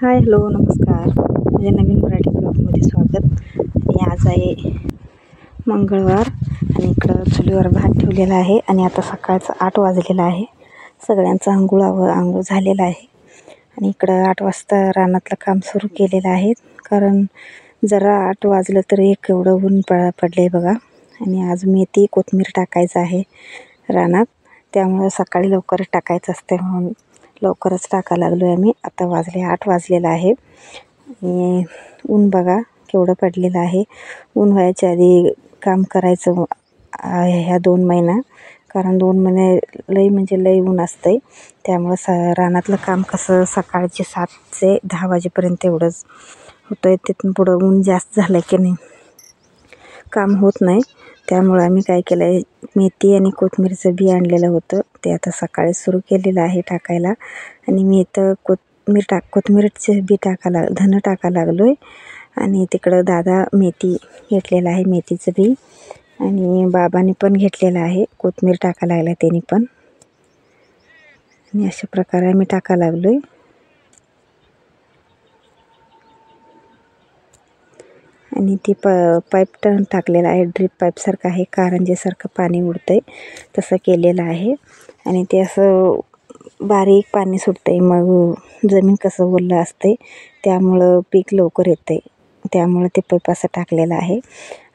हाय, hello, नमस्कार. माझ्या नवीन मराठी ब्लॉगमध्ये स्वागत. आणि आज आहे मंगळवार आणि इकडं चुलीवर भात ठेवलेला आहे आणि आता सकाळचं 8 वाजलेलं आहे. सगळ्यांचं आंघोळ झालेलं आहे आणि इकडं 8 वाजता रानातलं काम सुरू केलेलं आहे. कारण जरा 8 वाजलं तर एक एवढं ऊन पडलं आहे बघा. आणि आज मेथी कोथिंबीर टाकायचं आहे रानात, त्यामुळं सकाळी लवकर टाकायचं असते म्हणून लवकरच टाकायला लागलो आहे आम्ही. आता 8 वाजलेलं आहे आणि ऊन बघा केवढं पडलेलं आहे. ऊन व्हायच्या आधी काम करायचं ह्या 2 महिना, कारण 2 महिने लई म्हणजे लई ऊन असतं आहे. त्यामुळं रानातलं काम कसं सकाळचे 7 ते 10 वाजेपर्यंत एवढंच होतं आहे. तिथून पुढं ऊन जास्त झालं की नाही काम होत नाही. त्यामुळं आम्ही काय केलं आहे, मेथी आणि कोथिंबीरचं बी आणलेलं होतं ते आता सकाळी सुरू केलेलं आहे टाकायला. आणि मी इथं कोथिंबीरचे बी धनं टाकायला लागलो आहे. आणि तिकडं दादा मेथी घेतलेलं आहे, मेथीचं बी. आणि बाबांनी पण घेतलेलं आहे, कोथिंबीर टाकायला लागला त्यांनी पण. आणि अशा प्रकारे आम्ही टाकायला लागलो आहे. आणि ती पाईप टाकलेला आहे, ड्रीप पाईपसारखं आहे, कारंजेसारखं पाणी उडतं आहे तसं केलेलं आहे. आणि ते असं बारीक पाणी सुटतं आहे, मग जमीन कसं ओलं असते त्यामुळं पीक लवकर येतं आहे. त्यामुळं ते पाईप असं टाकलेलं आहे.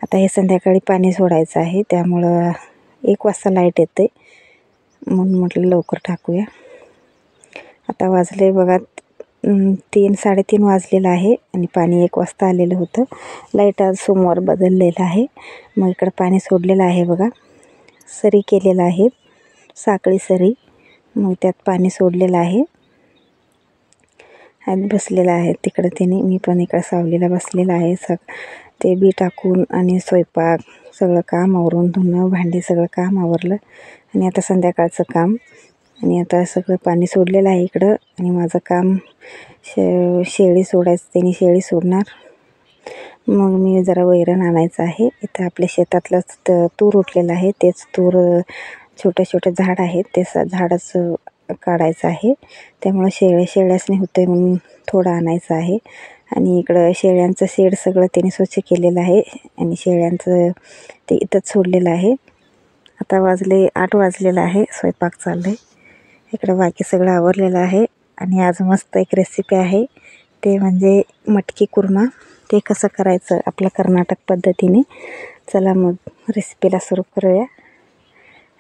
आता हे संध्याकाळी पाणी सोडायचं आहे, त्यामुळं 1 वाजता लाईट येते म्हणून म्हटलं लवकर टाकूया. आता वाजले बघा 3-3:30 वाजलेलं आहे आणि पाणी 1 वाजता आलेलं होतं. लाईट आज सोमवार बदललेलं आहे. मग इकडं पाणी सोडलेलं आहे बघा, सरी केलेलं आहे, साखळी सरी. मग त्यात पाणी सोडलेलं आहे आणि बसलेलं आहे तिकडं त्याने. मी पण इकडं सावलीला बसलेलं आहे. ते बी टाकून आणि स्वयंपाक सगळं काम आवरून, धुणं भांडी सगळं काम आवरलं. आणि आता संध्याकाळचं काम. आणि आता सगळं पाणी सोडलेलं आहे इकडं. आणि माझं काम शेळी सोडायचं, त्यांनी शेळी सोडणार. मग मी जरा वैरण आणायचं आहे. इथं आपल्या शेतातलंच तूर उठलेलं आहे, तेच तूर छोटे छोटे झाड आहेत, ते झाडच काढायचं आहे. त्यामुळं शेळ्यासनी होतं आहे म्हणून थोडं आणायचं आहे. आणि इकडं शेळ्यांचं शेड सगळं त्यांनी स्वच्छ केलेलं आहे आणि शेळ्यांचं ते इथंच सोडलेलं आहे. आता 8 वाजलेलं आहे, स्वयंपाक चाललं आहे. इकडं बाकी सगळं आवरलेलं आहे. आणि आज मस्त एक रेसिपी आहे, ते म्हणजे मटकी कुर्मा. ते कसं करायचं आपल्या कर्नाटक पद्धतीने. चला मग रेसिपीला सुरू करूया.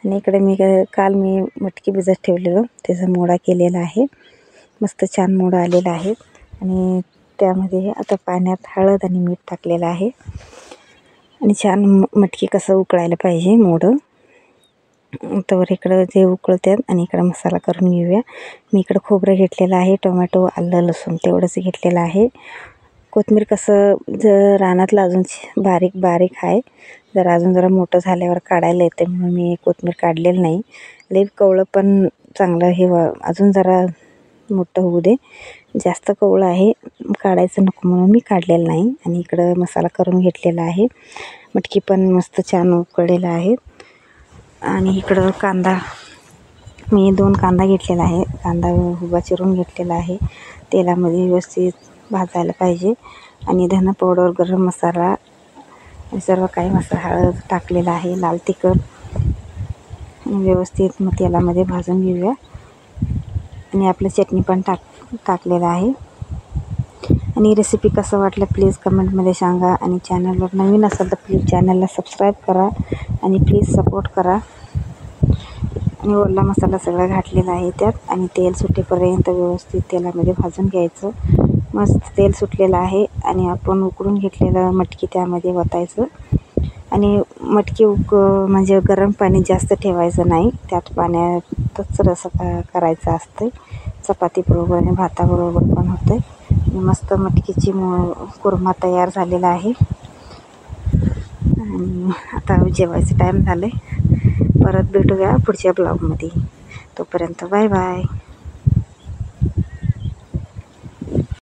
आणि इकडे काल मी मटकी भिजत ठेवलेलं, त्याचा मोडा केलेला आहे. मस्त छान मोडा आलेला आहे. आणि त्यामध्ये आता पाण्यात हळद आणि मीठ टाकलेलं आहे. आणि छान मटकी कसं उकळायला पाहिजे मोडं. तर इकडं जे उकळतात आणि इकडं मसाला करून घेऊया. मी इकडं खोबरं घेतलेलं आहे, टोमॅटो, आलं, लसूण तेवढंच घेतलेलं आहे. कोथिंबीर कसं रानातलं अजून बारीक बारीक आहे, जरा मोठं झाल्यावर काढायला येते म्हणून मी कोथिंबीर काढलेलं नाही. लई कवळं पण चांगलं हे अजून जरा मोठं होऊ दे, जास्त कवळं आहे काढायचं नको म्हणून मी काढलेलं नाही. आणि इकडं मसाला करून घेतलेला आहे. मटकी पण मस्त छान उकळलेलं आहे. आणि इकडं कांदा, मी 2 कांदा घेतलेला आहे. कांदा उभा चिरून घेतलेला आहे, तेलामध्ये व्यवस्थित भाजायला पाहिजे. आणि धना पावडर, गरम मसाला सर्व काही मसाला, हळद टाकलेला आहे, लाल तिखट व्यवस्थित मग तेलामध्ये भाजून घेऊया. आणि आपलं चटणी पण टाकलेलं आहे. आणि रेसिपी कसं वाटलं प्लीज कमेंटमध्ये सांगा. आणि चॅनलवर नवीन असेल तर प्लीज चॅनलला सबस्क्राईब करा आणि प्लीज सपोर्ट करा. आणि ओला मसाला सगळा घातलेला आहे त्यात. आणि तेल सुटेपर्यंत व्यवस्थित तेलामध्ये भाजून घ्यायचं. मस्त तेल सुटलेलं आहे. आणि आपण उकडून घेतलेलं मटकी त्यामध्ये ओतायचं. आणि मटकी म्हणजे गरम पाणी जास्त ठेवायचं नाही, त्यात पाण्यातच रस करायचं असतं. चपातीबरोबर आणि भाताबरोबर पण होतं. आणि मस्त मटकीची कुर्मा तयार झालेला आहे. आणि आता जेवायचं टाईम झालं आहे. परत भेटूया पुढच्या ब्लॉगमध्ये. तोपर्यंत बाय बाय.